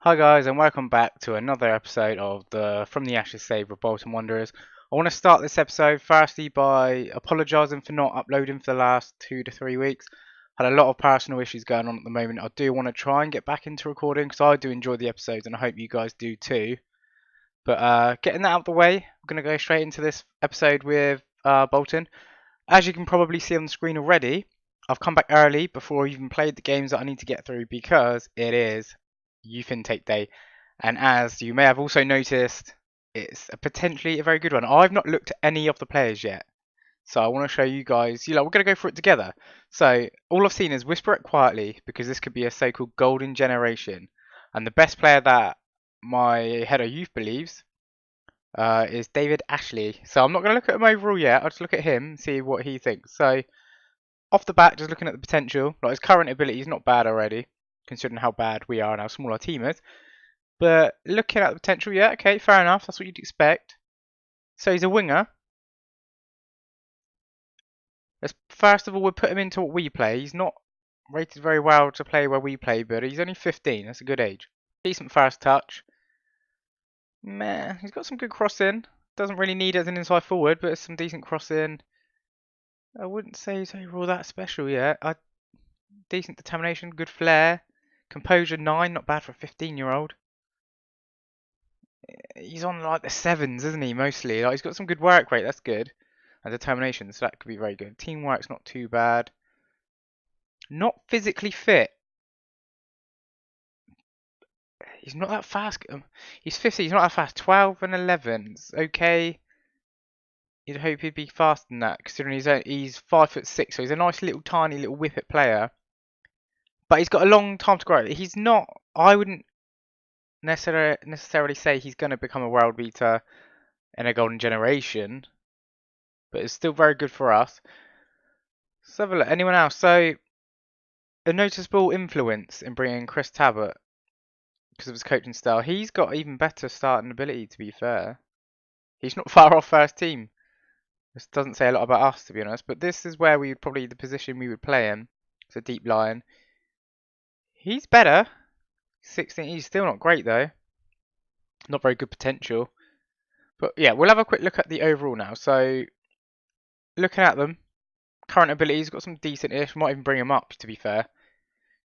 Hi guys, and welcome back to another episode of the From the Ashes save of Bolton Wanderers. I want to start this episode firstly by apologising for not uploading for the last 2 to 3 weeks. Had a lot of personal issues going on at the moment. I do want to try and get back into recording because I do enjoy the episodes and I hope you guys do too. But getting that out of the way, I'm going to go straight into this episode with Bolton. As you can probably see on the screen already, I've come back early before I even played the games that I need to get through because it is youth intake day. And as you may have also noticed, it's potentially a very good one. I've not looked at any of the players yet. So I want to show you guys, we're going to go through it together. So all I've seen is Whisper It Quietly because this could be a so-called golden generation. And the best player that my head of youth believes is David Ashley. So I'm not going to look at him overall yet. I'll just look at him and see what he thinks. So off the bat, just looking at the potential, like his current ability is not bad already, considering how bad we are and how small our team is. But looking at the potential, yeah, okay, fair enough. That's what you'd expect. So he's a winger. First of all, we'll put him into what we play. He's not rated very well to play where we play, but he's only 15. That's a good age. Decent first touch. Meh, he's got some good crossing. Doesn't really need it as an inside forward, but it's some decent crossing. I wouldn't say he's overall that special yet. Decent determination, good flair. Composure 9, not bad for a 15-year-old. He's on like the 7s, isn't he, mostly? Like, he's got some good work rate, that's good. And determination, so that could be very good. Teamwork's not too bad. Not physically fit. He's not that fast. He's 50, he's not that fast. 12 and 11's okay. You'd hope he'd be faster than that, considering he's 5'6", so he's a nice little tiny little whippet player. But he's got a long time to grow. He's not, I wouldn't necessarily say he's going to become a world beater in a golden generation, but it's still very good for us. Let's have a look. Anyone else? So, a noticeable influence in bringing Chris Talbot because of his coaching style. He's got even better starting ability, to be fair. He's not far off first team. This doesn't say a lot about us, to be honest, but this is where we would probably the position we would play in. It's a deep line. He's better. 16. He's still not great though. Not very good potential. But yeah, we'll have a quick look at the overall now. So, looking at them, current abilities, got some decent-ish. Might even bring him up, to be fair,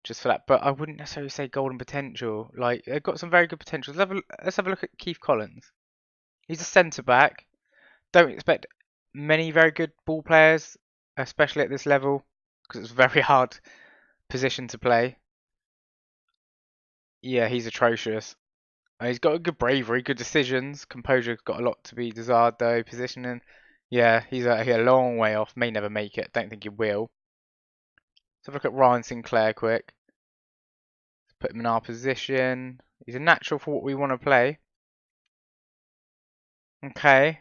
just for that. But I wouldn't necessarily say golden potential. Like, they've got some very good potential. Let's have a look at Keith Collins. He's a centre back. Don't expect many very good ball players, especially at this level, because it's a very hard position to play. Yeah, he's atrocious. He's got a good bravery, good decisions. Composure's got a lot to be desired though. Positioning, yeah, he's a long way off. May never make it. Don't think he will. Let's have a look at Ryan Sinclair quick. Let's put him in our position. He's a natural for what we want to play. Okay.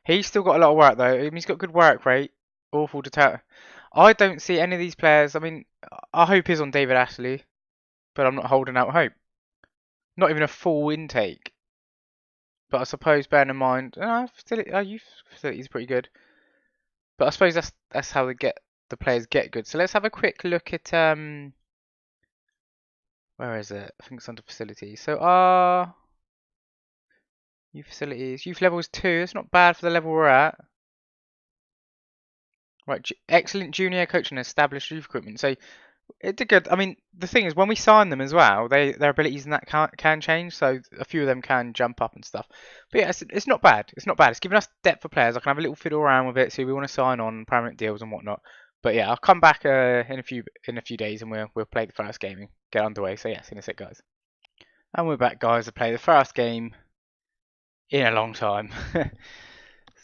He's still got a lot of work though. I mean, he's got good work rate. Awful deter. I don't see any of these players. I mean, our hope is on David Ashley, but I'm not holding out hope. Not even a full intake. But I suppose, bearing in mind, our youth facility is pretty good. But I suppose that's how the players get good. So let's have a quick look at where is it? I think it's under facilities. So our youth facilities, youth level is 2. It's not bad for the level we're at. Right, excellent junior coaching and established youth equipment. So it did good. I mean, the thing is, when we sign them as well, their abilities and that can change. So a few of them can jump up and stuff. But yeah, it's not bad. It's not bad. It's giving us depth for players. I can have a little fiddle around with it. See, we want to sign on permanent deals and whatnot. But yeah, I'll come back in a few days and we'll play the first game and get underway. So yes, in a sec, guys. And we're back, guys, to play the first game in a long time.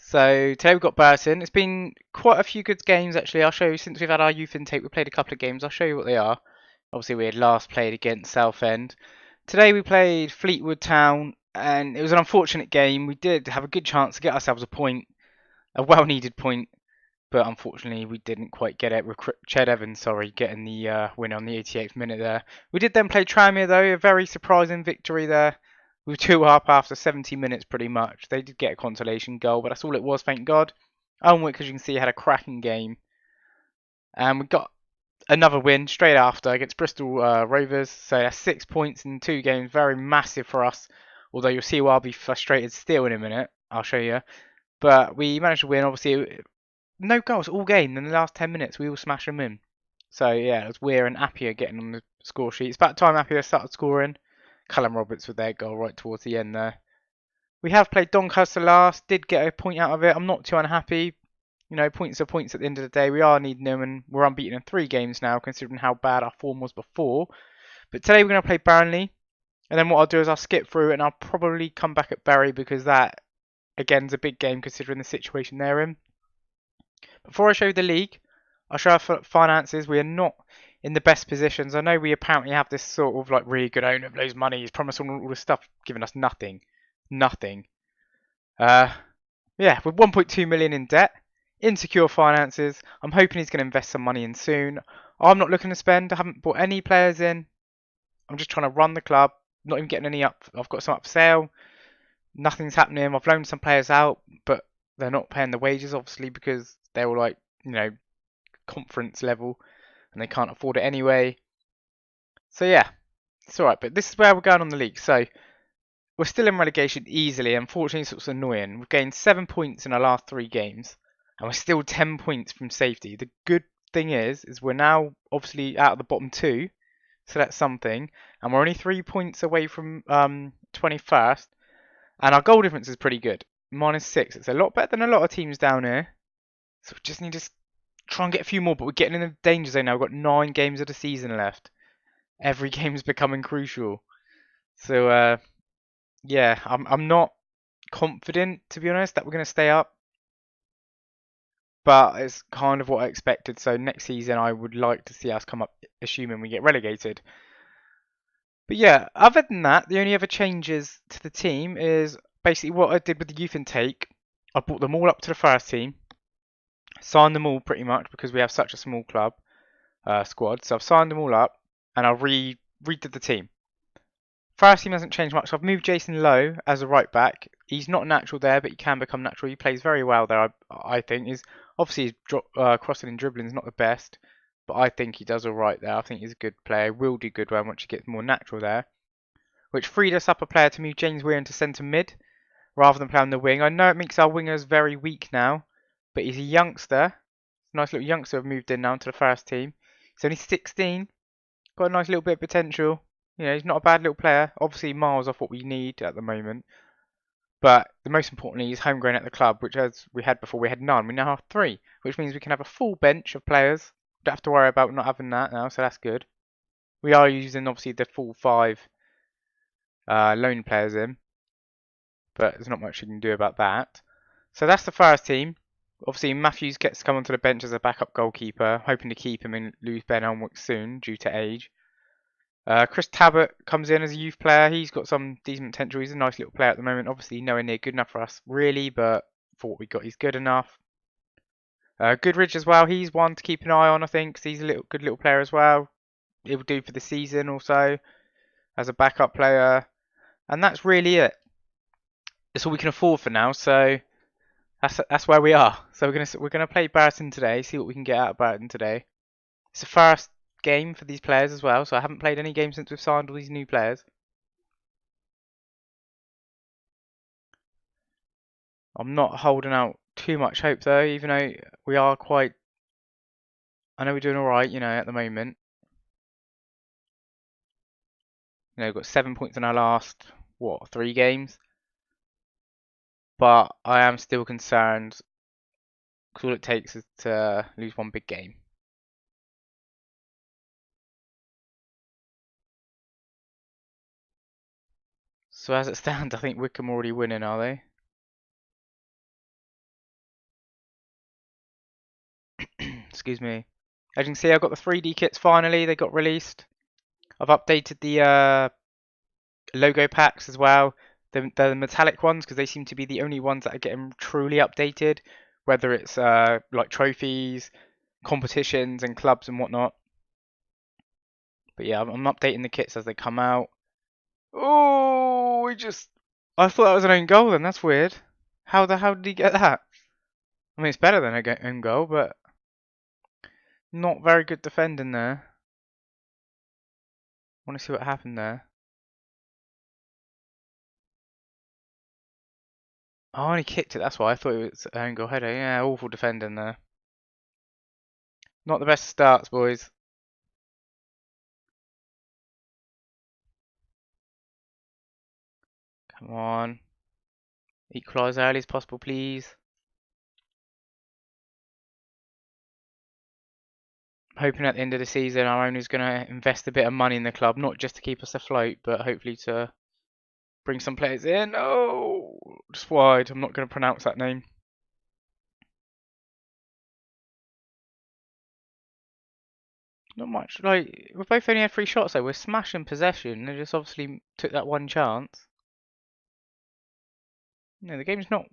So today we've got Burton. It's been quite a few good games actually. I'll show you since we've had our youth intake. We've played a couple of games. I'll show you what they are. Obviously we had last played against Southend. Today we played Fleetwood Town and it was an unfortunate game. We did have a good chance to get ourselves a point, a well-needed point, but unfortunately we didn't quite get it. With Ched Evans, getting the win on the 88th minute there. We did then play Tranmere though, a very surprising victory there. We were 2 up after 70 minutes pretty much. They did get a consolation goal, but that's all it was, thank God. Owen Wick, as you can see, had a cracking game. And we got another win straight after against Bristol Rovers. So that's 6 points in 2 games, very massive for us. Although you'll see why I'll be frustrated still in a minute. I'll show you. But we managed to win. Obviously, no goals all game. In the last 10 minutes, we all smashed them in. So yeah, it was Weir and Appiah getting on the score sheet. It's about time Appiah started scoring. Callum Roberts with their goal right towards the end there. We have played Doncaster last. Did get a point out of it. I'm not too unhappy. You know, points are points at the end of the day. We are needing them, and we're unbeaten in 3 games now, considering how bad our form was before. But today we're going to play Burnley, and then what I'll do is I'll skip through it, and I'll probably come back at Bury because that, again, is a big game considering the situation they're in. Before I show you the league, I'll show our finances. We are not in the best positions. I know we apparently have this sort of like really good owner of loads of money. He's promised all this stuff, giving us nothing. Nothing. Yeah, with 1.2 million in debt, insecure finances. I'm hoping he's going to invest some money in soon. I'm not looking to spend. I haven't bought any players in. I'm just trying to run the club. Not even getting any up. I've got some up for sale. Nothing's happening. I've loaned some players out, but they're not paying the wages, obviously, because they're all like, you know, conference level, and they can't afford it anyway. So yeah, it's alright. But this is where we're going on the league. So we're still in relegation easily. Unfortunately, it's sort of annoying. We've gained 7 points in our last 3 games, and we're still 10 points from safety. The good thing is we're now obviously out of the bottom 2, so that's something. And we're only 3 points away from 21st, and our goal difference is pretty good, -6. It's a lot better than a lot of teams down here. So we just need to try and get a few more, but we're getting in the danger zone now. We've got 9 games of the season left. Every game is becoming crucial. So yeah, I'm not confident, to be honest, that we're going to stay up. But it's kind of what I expected. So next season, I would like to see us come up, assuming we get relegated. But yeah, other than that, the only other changes to the team is basically what I did with the youth intake. I brought them all up to the first team. Signed them all pretty much because we have such a small club squad. So I've signed them all up and I redid the team. First team hasn't changed much. I've moved Jason Lowe as a right back. He's not natural there, but he can become natural. He plays very well there, I think. He's obviously his crossing and dribbling is not the best, but I think he does all right there. I think he's a good player. Will do good once he gets more natural there. Which freed us up a player to move James Weir into centre mid rather than play on the wing. I know it makes our wingers very weak now, but he's a youngster. Nice little youngster have moved in now to the first team. He's only 16. Got a nice little bit of potential. You know, he's not a bad little player. Obviously, miles off what we need at the moment. But the most importantly, he's homegrown at the club, which as we had before, we had none. We now have 3, which means we can have a full bench of players. Don't have to worry about not having that now, so that's good. We are using, obviously, the full 5 loan players in. But there's not much you can do about that. So that's the first team. Obviously, Matthews gets to come onto the bench as a backup goalkeeper. Hoping to keep him and lose Ben Elmwick soon due to age. Chris Tabbitt comes in as a youth player. He's got some decent potential. He's a nice little player at the moment. Obviously, nowhere near good enough for us, really, but for what we got, he's good enough. Goodridge as well. He's one to keep an eye on, I think, 'cause he's a good little player as well. It will do for the season also as a backup player, and that's really it. It's all we can afford for now. So that's where we are. So we're gonna play Barton today. See what we can get out of Barton today. It's the first game for these players as well, so I haven't played any games since we've signed all these new players. I'm not holding out too much hope though, even though we are quite, I know we're doing alright, you know, at the moment. You know, we've got 7 points in our last, 3 games? But I am still concerned, because all it takes is to lose one big game. So as it stands, I think Wickham already winning, are they? Excuse me. As you can see, I've got the 3D kits finally. They got released. I've updated the logo packs as well. The metallic ones, because they seem to be the only ones that are getting truly updated. Whether it's like trophies, competitions, and clubs and whatnot. But yeah, I'm updating the kits as they come out. Oh, I thought that was an own goal then. That's weird. How the hell did he get that? I mean, it's better than an own goal, but Not very good defending there. Want to see what happened there. Oh, and he kicked it, that's why. I thought it was an own goal header. Yeah, awful defending there. Not the best starts, boys. Come on. Equalise early as possible, please. Hoping at the end of the season our owner's going to invest a bit of money in the club, not just to keep us afloat, but hopefully to bring some players in. Oh, just wide. I'm not going to pronounce that name. Not much. Like, we both only had 3 shots though. We're smashing possession. They just obviously took that one chance. No, the game's not,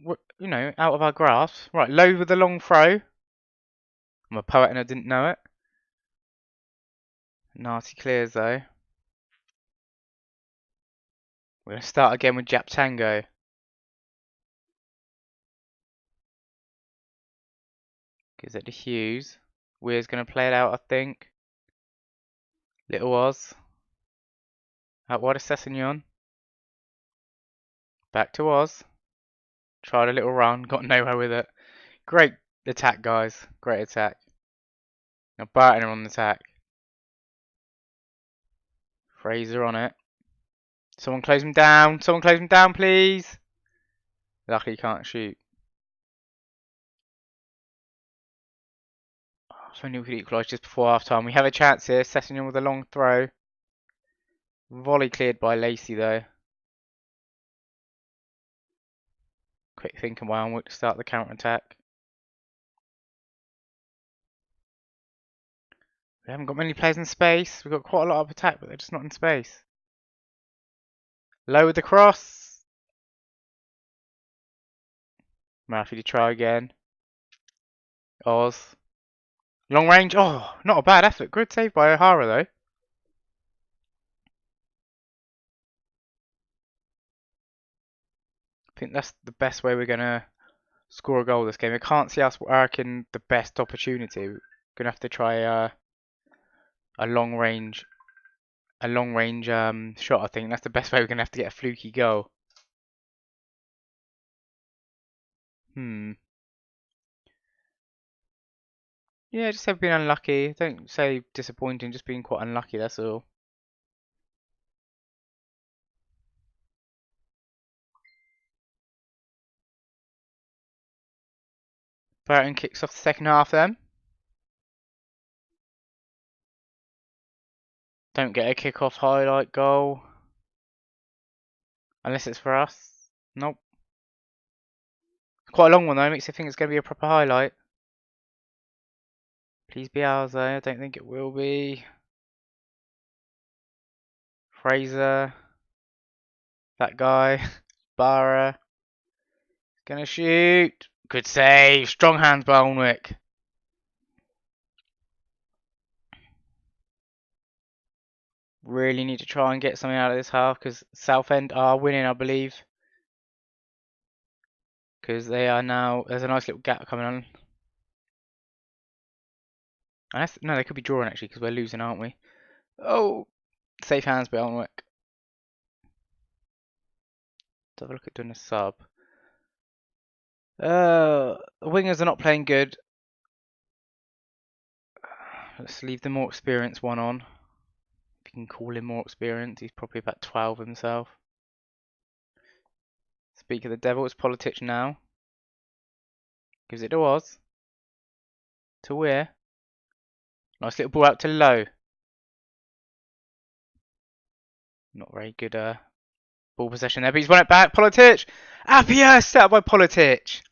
out of our grasp. Right, low with the long throw. I'm a poet and I didn't know it. Nasty clears though. We're going to start again with Jap Tango. Gives it to Hughes. Weir's going to play it out, I think. Little Oz. Out wide of Sessegnon. Back to Oz. Tried a little run, got nowhere with it. Great attack, guys. Great attack. Now Barton on the attack. Fraser on it. Someone close him down. Someone close him down, please. Luckily, he can't shoot. Oh, if only we could equalise just before half time. We have a chance here. Sessegnon with a long throw. Volley cleared by Lacey, though. Quick thinking while I'm to start the counter attack. We haven't got many players in space. We've got quite a lot of attack, but they're just not in space. Lower the cross. Murphy to try again. Oz. Long range. Oh, not a bad effort. Good save by O'Hara, though. I think that's the best way we're going to score a goal this game. I can't see us working the best opportunity. We're going to have to try a long range shot, I think. That's the best way we're going to have to get a fluky goal. Yeah, just have been unlucky. Don't say disappointing, just being quite unlucky, that's all. Burton kicks off the second half then. Don't get a kick-off highlight goal. Unless it's for us. Nope. Quite a long one though, makes you think it's going to be a proper highlight. Please be ours though, I don't think it will be. Fraser. That guy. Barra. Gonna shoot. Good save. Strong hands by Alnwick. Really need to try and get something out of this half because Southend are winning, I believe. Because they are now. There's a nice little gap coming on. No, they could be drawing actually because we're losing, aren't we? Oh, safe hands by Alnwick. Let's have a look at doing a sub. The wingers are not playing good. Let's leave the more experienced one on. If you can call him more experienced, he's probably about 12 himself. Speak of the devil, it's Politic now. Gives it to Oz. To Weir. Nice little ball out to Low. Not very good ball possession there, but he's won it back. Politic! Appiah! Set up by Politic.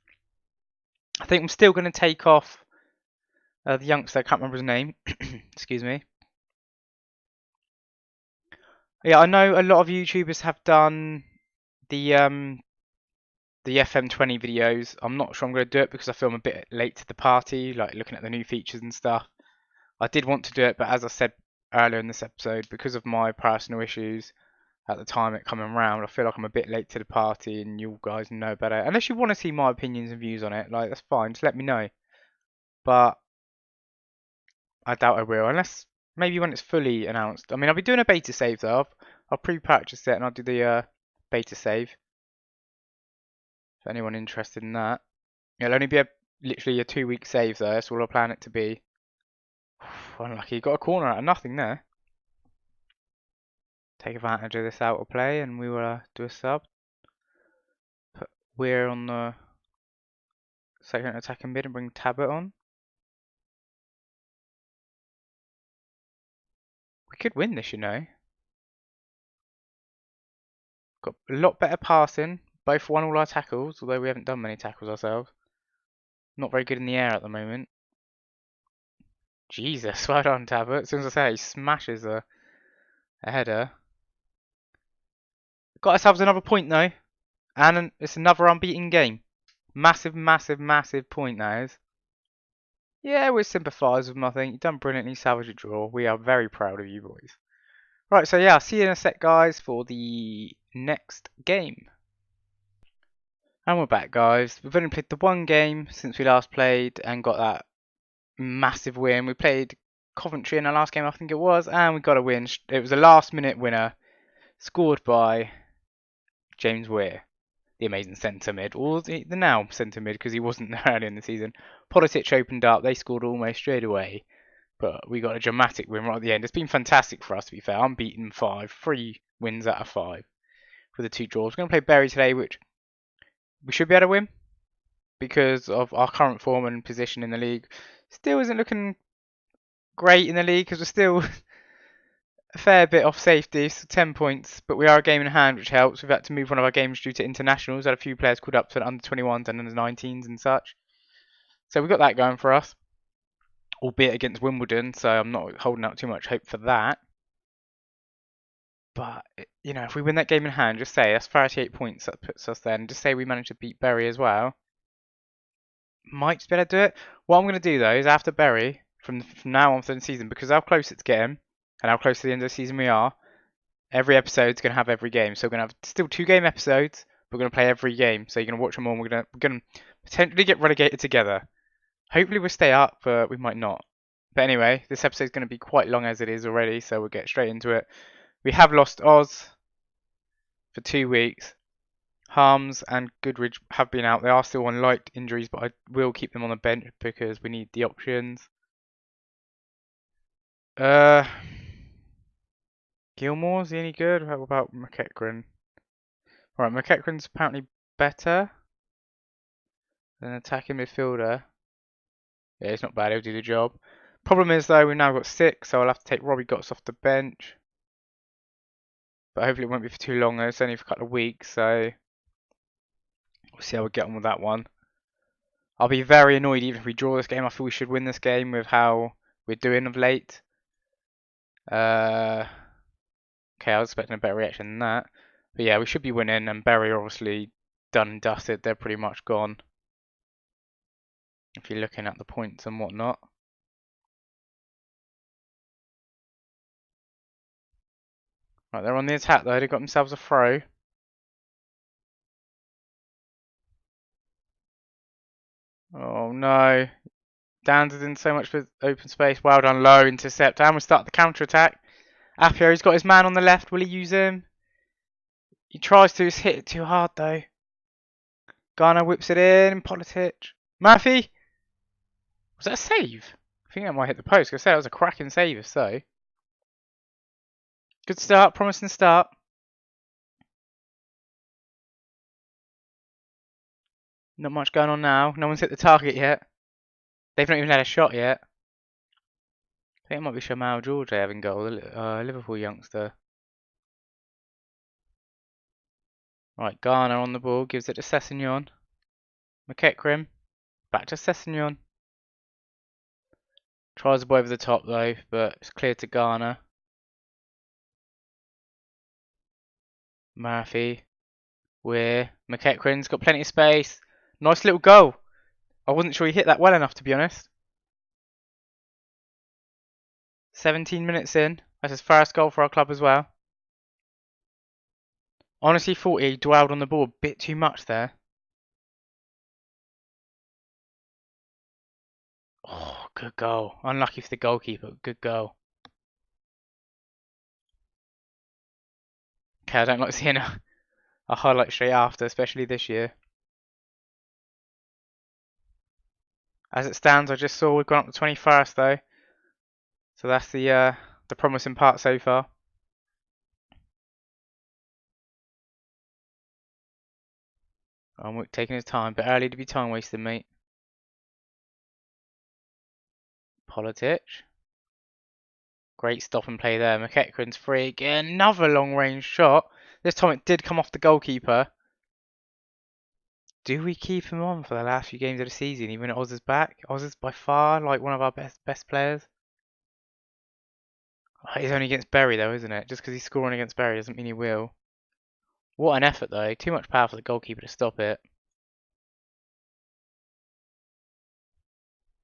I think I'm still going to take off the youngster, I can't remember his name. Excuse me. Yeah, I know a lot of YouTubers have done the FM20 videos. I'm not sure I'm going to do it because I feel I'm a bit late to the party, like looking at the new features and stuff. I did want to do it, but as I said earlier in this episode, because of my personal issues at the time it coming round, I feel like I'm a bit late to the party and you guys know better. Unless you want to see my opinions and views on it, like that's fine, just let me know. But I doubt I will, unless maybe when it's fully announced. I mean, I'll be doing a beta save though. I'll pre-purchase it and I'll do the beta save. If anyone interested in that. It'll only be literally a 2-week save though. That's all I plan it to be. Unlucky, got a corner out of nothing there. Take advantage of this out of play and we will do a sub. Put Weir on the second attacking mid and bring Tabit on. We could win this, you know. Got a lot better passing. Both won all our tackles, although we haven't done many tackles ourselves. Not very good in the air at the moment. Jesus, well done, Tabit. As soon as I say, he smashes a header. Got ourselves another point though, and it's another unbeaten game. Massive, massive, massive point that is. Yeah, we're sympathised with him, I think. You've done brilliantly, salvaged a draw. We are very proud of you boys. Right, so yeah, I'll see you in a sec, guys, for the next game. And we're back, guys. We've only played the one game since we last played and got that massive win. We played Coventry in the last game, I think it was, and we got a win. It was a last-minute winner, scored by James Weir, the amazing centre mid, or the now centre mid because he wasn't there earlier in the season. Politic opened up, they scored almost straight away, but we got a dramatic win right at the end. It's been fantastic for us, to be fair. Unbeaten 5, 3 wins out of 5 for the 2 draws. We're going to play Bury today, which we should be able to win because of our current form and position in the league. Still isn't looking great in the league because we're still a fair bit off safety, so 10 points, but we are a game in hand, which helps. We've had to move one of our games due to internationals. Had a few players called up to the under-21s and under-19s and such. So we've got that going for us, albeit against Wimbledon, so I'm not holding out too much hope for that. But, you know, if we win that game in hand, just say that's 38 points that puts us there, and just say we manage to beat Bury as well. Might just be able to do it. What I'm going to do, though, is after Bury, from now on for the season, because how close it's getting, and how close to the end of the season we are, every episode's going to have every game. So we're going to have still 2-game episodes, but we're going to play every game. So you're going to watch them all, and we're going to potentially get relegated together. Hopefully we'll stay up, but we might not. But anyway, this episode's going to be quite long as it is already, so we'll get straight into it. We have lost Oz for 2 weeks. Harms and Goodridge have been out. They are still on light injuries, but I will keep them on the bench because we need the options. Gilmore's any good? How about McEachran? Right, McEachran's apparently better than an attacking midfielder. Yeah, it's not bad, he'll do the job. Problem is though, we've now got 6, so I'll have to take Robbie Gotts off the bench. But hopefully it won't be for too long though, it's only for a couple of weeks, so we'll see how we get on with that one. I'll be very annoyed even if we draw this game. I feel we should win this game with how we're doing of late. Okay, I was expecting a better reaction than that. But yeah, we should be winning, and Bury are obviously done and dusted. They're pretty much gone. If you're looking at the points and whatnot. Right, they're on the attack though. They've got themselves a throw. Oh no. Downs is in so much for open space. Well done, low intercept. And we start the counter attack. Appiah, he's got his man on the left. Will he use him? He tries to, he's hit it too hard though. Garner whips it in. Politic. Murphy! Was that a save? I think that might hit the post. I say that was a cracking save if so. Good start, promising start. Not much going on now. No one's hit the target yet. They've not even had a shot yet. I think it might be Shamal George having goal, the Liverpool youngster. Right, Garner on the ball, gives it to Sessegnon. McEachran, back to Sessegnon. Tries the ball over the top though, but it's clear to Garner. Murphy, Weir, McEachran's got plenty of space. Nice little goal. I wasn't sure he hit that well enough to be honest. 17 minutes in. That's his first goal for our club as well. Honestly thought he dwelled on the ball a bit too much there. Oh, good goal. Unlucky for the goalkeeper. Good goal. Okay, I don't like seeing a highlight straight after, especially this year. As it stands, I just saw we've gone up to 21st though. So that's the promising part so far. I'm taking his time, but early to be time wasting, mate. Politic. Great stop and play there. McEachran's free again. Another long range shot. This time it did come off the goalkeeper. Do we keep him on for the last few games of the season, even at Oz is back? Oz is by far like one of our best players. He's only against Bury though, isn't it? Just because he's scoring against Bury doesn't mean he will. What an effort though. Too much power for the goalkeeper to stop it.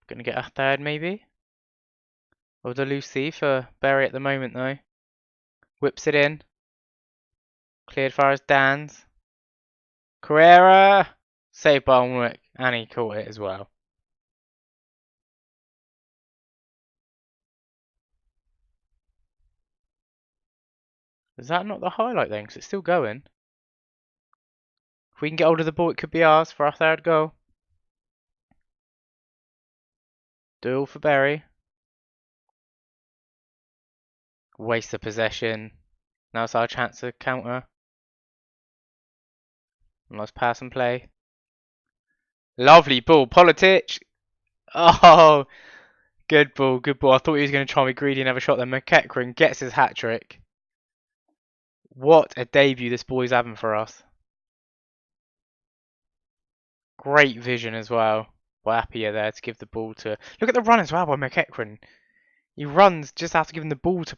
Gonna get a third maybe? Or the Lucy for Bury at the moment though. Whips it in. Cleared far as Dan's. Carrera! Saved by Ulrich, and he caught it as well. Is that not the highlight then? Because it's still going. If we can get hold of the ball, it could be ours for our third goal. Duel for Bury. Waste of possession. Now it's our chance to counter. Nice pass and play. Lovely ball, Politic. Oh, good ball, good ball. I thought he was going to try and be greedy and have a shot there. McEachran gets his hat trick. What a debut this boy's having for us. Great vision as well by Appiah there to give the ball to. Look at the run as well by McEachran. He runs just after giving the ball to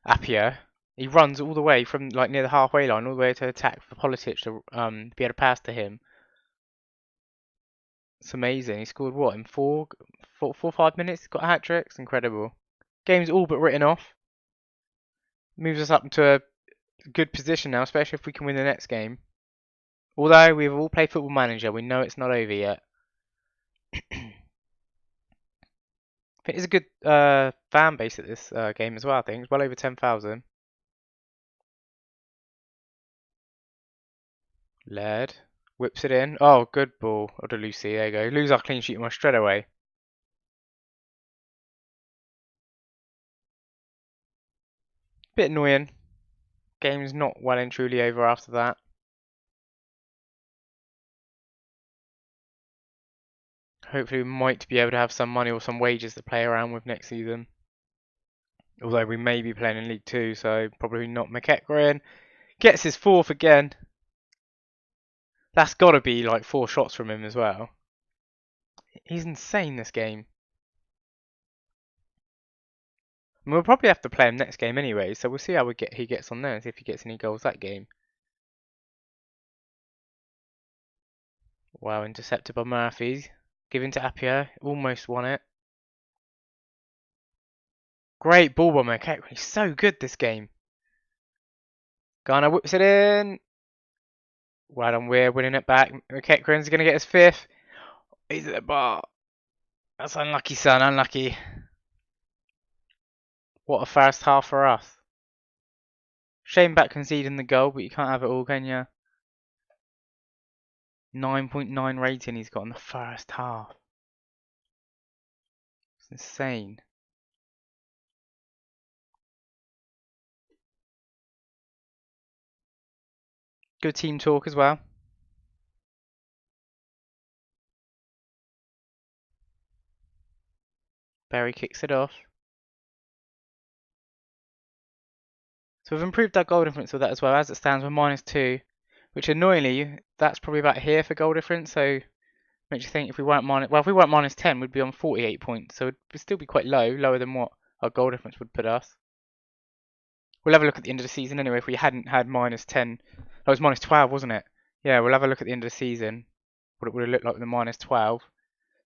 Appiah. He runs all the way from like near the halfway line, all the way to attack for Politic to be able to pass to him. It's amazing. He scored what in 5 minutes? He's got a hat trick. It's incredible. Game's all but written off. Moves us up to a good position now, especially if we can win the next game. Although we've all played Football Manager, we know it's not over yet. I think there's a good fan base at this game as well. I think it's well over 10,000. Led. Whips it in. Oh, good ball. Or to Lucy. There you go. Lose our clean sheet almost straight away. Bit annoying. Game's not well and truly over after that. Hopefully we might be able to have some money or some wages to play around with next season. Although we may be playing in League 2, so probably not. McEachran gets his fourth again. That's got to be like 4 shots from him as well. He's insane this game. And we'll probably have to play him next game anyway, so we'll see how he gets on there and see if he gets any goals that game. Wow, intercepted by Murphy. Given to Appiah. Almost won it. Great ball by McEachran. He's so good this game. Garner whips it in. Well done, we're winning it back. McEachran's going to get his 5th. He's at the bar. That's unlucky, son. Unlucky. What a first half for us. Shame back conceding the goal, but you can't have it all, can you? 9.9 rating he's got in the first half. It's insane. Good team talk as well. Bury kicks it off. So we've improved our goal difference with that as well. As it stands, we're -2, which annoyingly, that's probably about here for goal difference. So makes you think if we weren't if we weren't -10, we'd be on 48 points. So it'd still be quite low, lower than what our goal difference would put us. We'll have a look at the end of the season anyway. If we hadn't had -10, that was -12, wasn't it? Yeah, we'll have a look at the end of the season. What it would have looked like with the -12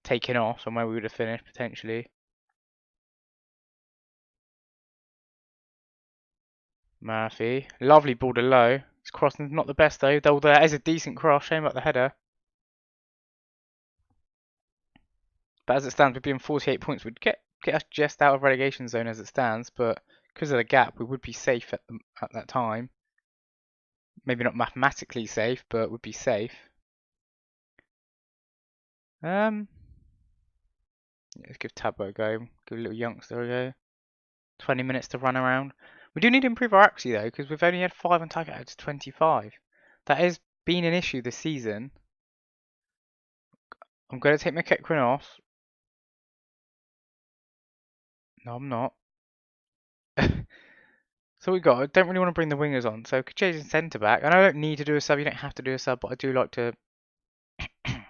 taken off and where we would have finished potentially. Murphy, lovely ball to low. His crossing's not the best though. Though there is a decent cross. Shame about the header. But as it stands, we'd be on 48 points. We'd get us just out of relegation zone as it stands, but because of the gap, we would be safe at that time. Maybe not mathematically safe, but would be safe. Let's give Tabbo a go. Give a little youngster a go. 20 minutes to run around. We do need to improve our accuracy though, because we've only had 5 on target out of 25. That has been an issue this season. I'm going to take my Kekrin off. No, I'm not. So we got. I don't really want to bring the wingers on. So Kache's centre back, and I don't need to do a sub. You don't have to do a sub, but I do like to,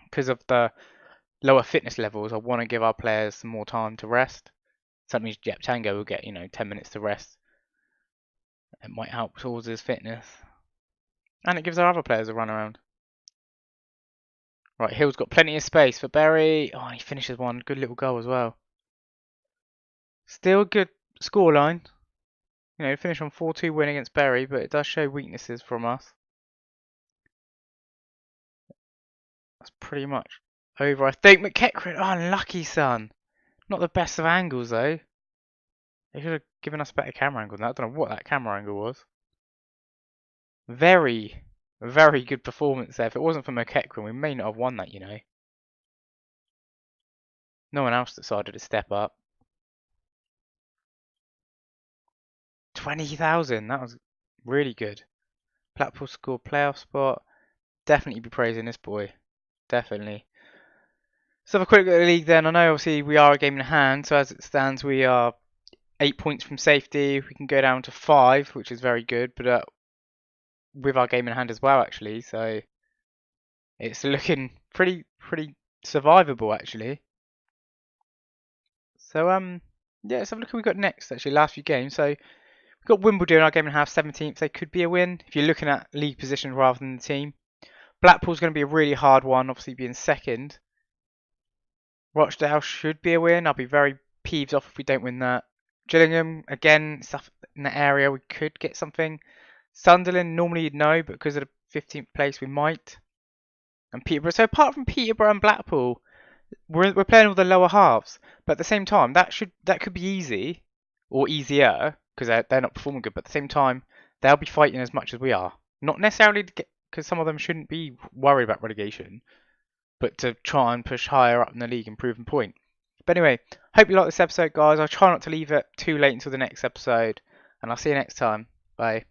because of the lower fitness levels. I want to give our players some more time to rest. So that means Jep Tango will get 10 minutes to rest. It might help towards his fitness, and it gives our other players a run around. Right, Hill's got plenty of space for Berry. Oh, he finishes one. Good little goal as well. Still good scoreline. Finish on 4-2 win against Berry, but it does show weaknesses from us. That's pretty much over, I think. McKechran, oh, unlucky son. Not the best of angles, though. They should have given us a better camera angle than that. I don't know what that camera angle was. Very, very good performance there. If it wasn't for McKechran, we may not have won that, No one else decided to step up. 20,000, that was really good. Blackpool scored playoff spot. Definitely be praising this boy. Definitely. Let's have a quick look at the league then. I know obviously we are a game in hand, so as it stands we are 8 points from safety. We can go down to 5, which is very good, but with our game in hand as well actually, so it's looking pretty survivable actually. So yeah, let's have a look at what we got next actually, last few games. So we've got Wimbledon, our game in half 17th. They could be a win if you're looking at league position rather than the team. Blackpool's going to be a really hard one, obviously being second. Rochdale should be a win. I'll be very peeved off if we don't win that. Gillingham, again, stuff in that area, we could get something. Sunderland, normally you'd know, but because of the 15th place, we might. And Peterborough. So apart from Peterborough and Blackpool, we're playing all the lower halves. But at the same time, that could be easy or easier because they're not performing good. But at the same time, they'll be fighting as much as we are. Not necessarily to get, because some of them shouldn't be worried about relegation, but to try and push higher up in the league and prove a point. But anyway, hope you like this episode, guys. I'll try not to leave it too late until the next episode, and I'll see you next time. Bye.